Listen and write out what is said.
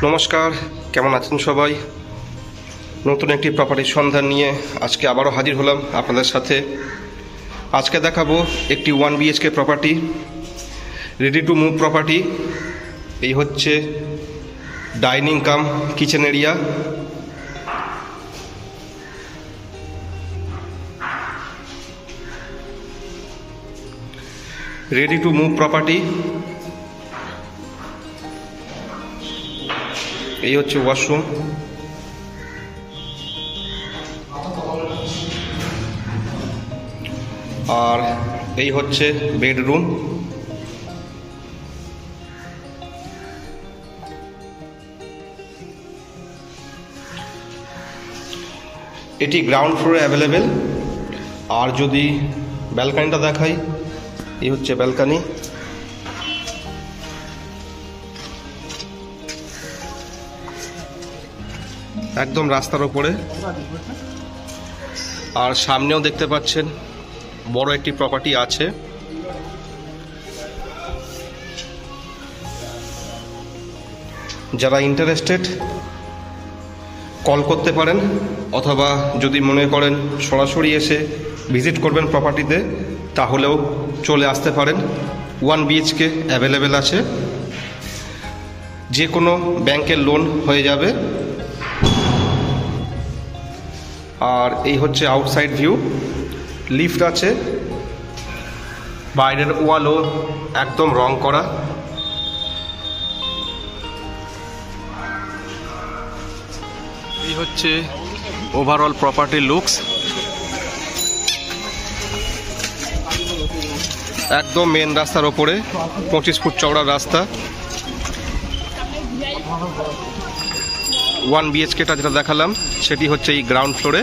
নমস্কার, কেমন আছেন সবাই? নতুন একটি প্রপার্টির সন্ধান নিয়ে আজকে আবারও হাজির হলাম আপনাদের সাথে। আজকে দেখাবো একটি 1 BHK property, ready to move property. এই হচ্ছে dining come kitchen area. Ready to move property. এই হচ্ছে ওয়াশরুম, আর এই হচ্ছে বেডরুম। এটি গ্রাউন্ড ফ্লোরে অ্যাভেলেবেল। আর যদি ব্যালকানিটা দেখাই, এই হচ্ছে ব্যালকানি। একদম রাস্তার ওপরে। আর সামনেও দেখতে পাচ্ছেন বড় একটি প্রপার্টি আছে। যারা ইন্টারেস্টেড কল করতে পারেন, অথবা যদি মনে করেন সরাসরি এসে ভিজিট করবেন প্রপার্টিতে, তাহলেও চলে আসতে পারেন। 1 BHK অ্যাভেলেবেল আছে, যে কোনো ব্যাংকের লোন হয়ে যাবে। আর এই হচ্ছে আউটসাইড ভিউ। লিফট আছে, বাইরের ওয়ালও একদম রং করা। এই হচ্ছে ওভারঅল প্রপার্টি লুকস। একদম মেন রাস্তার ওপরে, 25 ফুট চওড়া রাস্তা। 1 BHKটা যেটা দেখালাম সেটি হচ্ছে এই গ্রাউন্ড ফ্লোরে।